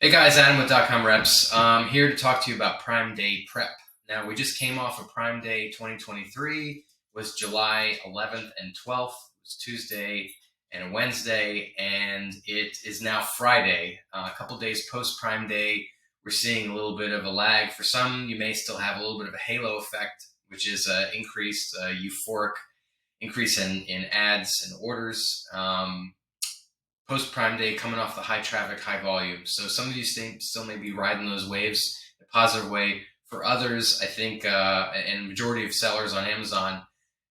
Hey guys, Adam with .com Reps. I'm here to talk to you about Prime Day prep. Now, we just came off of Prime Day 2023. It was July 11th and 12th. It was Tuesday and a Wednesday, and it is now Friday. A couple days post Prime Day, we're seeing a little bit of a lag. For some, you may still have a little bit of a halo effect, which is an increased euphoric increase in ads and orders. Post Prime Day coming off the high traffic, high volume. So some of you still may be riding those waves in a positive way. For others, I think, and majority of sellers on Amazon,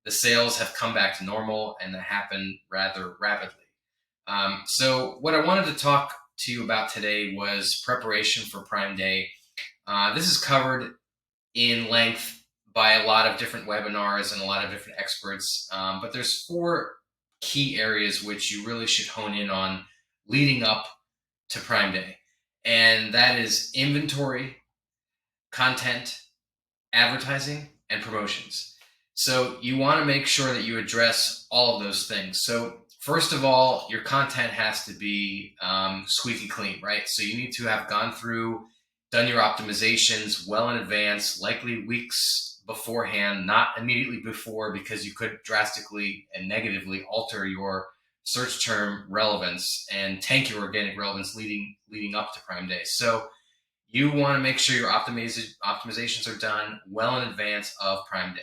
the sales have come back to normal and that happened rather rapidly. So what I wanted to talk to you about today was preparation for Prime Day. This is covered in length by a lot of different webinars and a lot of different experts, but there's four key areas which you really should hone in on leading up to Prime Day. And that is inventory, content, advertising, and promotions. So you want to make sure that you address all of those things. So first of all, your content has to be squeaky clean, right? So you need to have gone through, done your optimizations well in advance, likely weeks beforehand, not immediately before, because you could drastically and negatively alter your search term relevance and tank your organic relevance leading up to Prime Day. So you want to make sure your optimizations are done well in advance of Prime Day.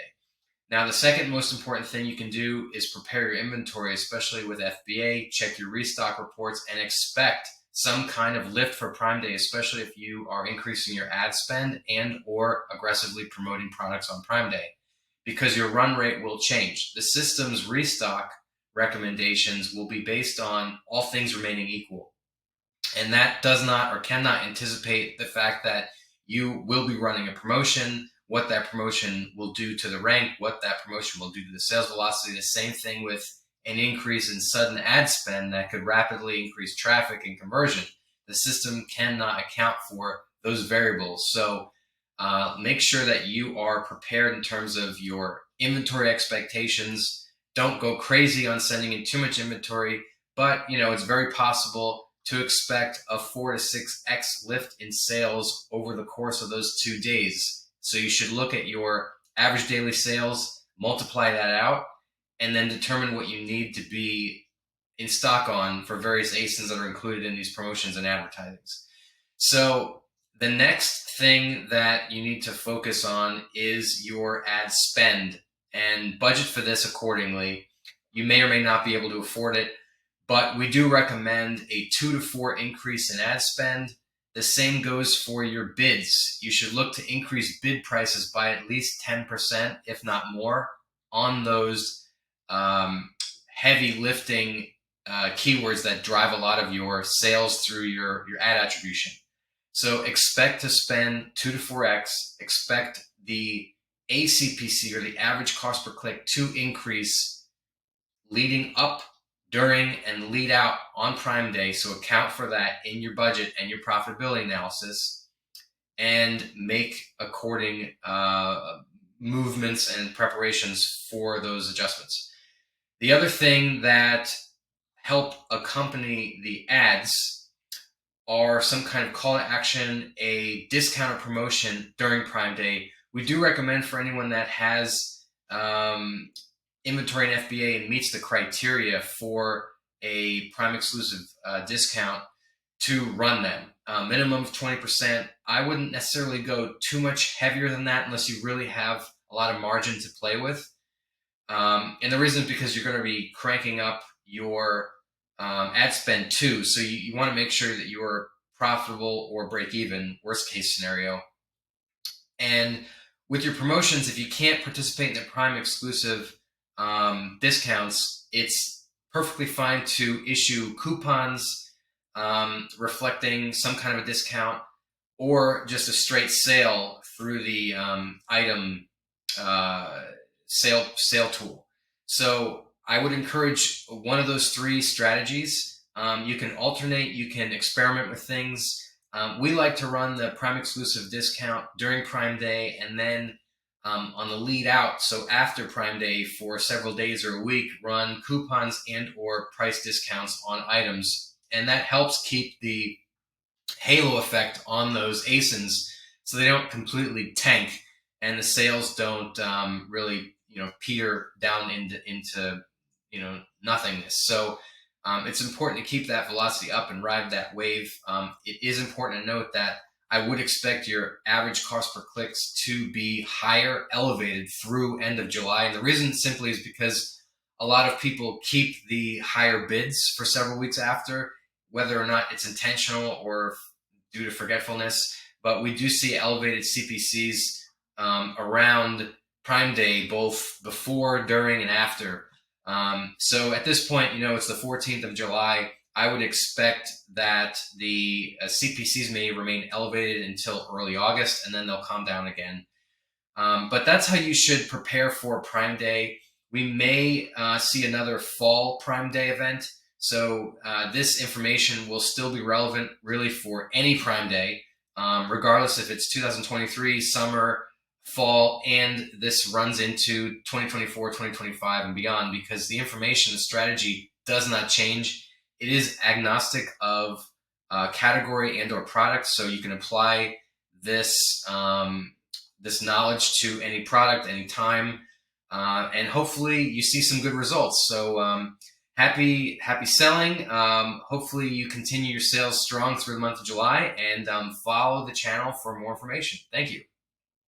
Now, the second most important thing you can do is prepare your inventory, especially with FBA. Check your restock reports and expect some kind of lift for Prime Day, especially if you are increasing your ad spend and or aggressively promoting products on Prime Day, because your run rate will change. The system's restock recommendations will be based on all things remaining equal. And that does not or cannot anticipate the fact that you will be running a promotion, what that promotion will do to the rank, what that promotion will do to the sales velocity. The same thing with an increase in sudden ad spend that could rapidly increase traffic and conversion. The system cannot account for those variables. So make sure that you are prepared in terms of your inventory expectations. Don't go crazy on sending in too much inventory, but it's very possible to expect a 4 to 6x lift in sales over the course of those 2 days. So you should look at your average daily sales, multiply that out, and then determine what you need to be in stock on for various ASINs that are included in these promotions and advertisings. So the next thing that you need to focus on is your ad spend and budget for this accordingly. You may or may not be able to afford it, but we do recommend a 2 to 4 increase in ad spend. The same goes for your bids. You should look to increase bid prices by at least 10%, if not more, on those heavy lifting keywords that drive a lot of your sales through your ad attribution. So expect to spend 2 to 4x. Expect the ACPC, or the average cost per click, to increase leading up, during, and lead out on Prime Day. So account for that in your budget and your profitability analysis, and make according movements and preparations for those adjustments. The other thing that help accompany the ads are some kind of call to action, a discount or promotion during Prime Day. We do recommend for anyone that has inventory in FBA and meets the criteria for a Prime exclusive discount to run them. Minimum of 20%. I wouldn't necessarily go too much heavier than that unless you really have a lot of margin to play with. And the reason is because you're going to be cranking up your ad spend too. So you want to make sure that you are profitable or break even, worst case scenario. And with your promotions, if you can't participate in the Prime exclusive discounts, it's perfectly fine to issue coupons reflecting some kind of a discount, or just a straight sale through the item sale tool. So I would encourage one of those three strategies. You can alternate, you can experiment with things. We like to run the Prime exclusive discount during Prime Day, and then on the lead out, so after Prime Day for several days or a week, run coupons and or price discounts on items. And that helps keep the halo effect on those ASINs, so they don't completely tank and the sales don't really peter down into nothingness. So it's important to keep that velocity up and ride that wave. It is important to note that I would expect your average cost per clicks to be higher, elevated through end of July. And the reason simply is because a lot of people keep the higher bids for several weeks after, whether or not it's intentional or due to forgetfulness. But we do see elevated CPCs around Prime Day, both before, during, and after. So at this point, it's the 14th of July. I would expect that the CPCs may remain elevated until early August, and then they'll calm down again. But that's how you should prepare for Prime Day. We may see another fall Prime Day event. So this information will still be relevant really for any Prime Day, regardless if it's 2023, summer, fall, and this runs into 2024, 2025, and beyond, because the information, the strategy does not change. It is agnostic of category and or product, so you can apply this this knowledge to any product, any time, and hopefully you see some good results. So happy selling. Hopefully you continue your sales strong through the month of July, and follow the channel for more information. Thank you.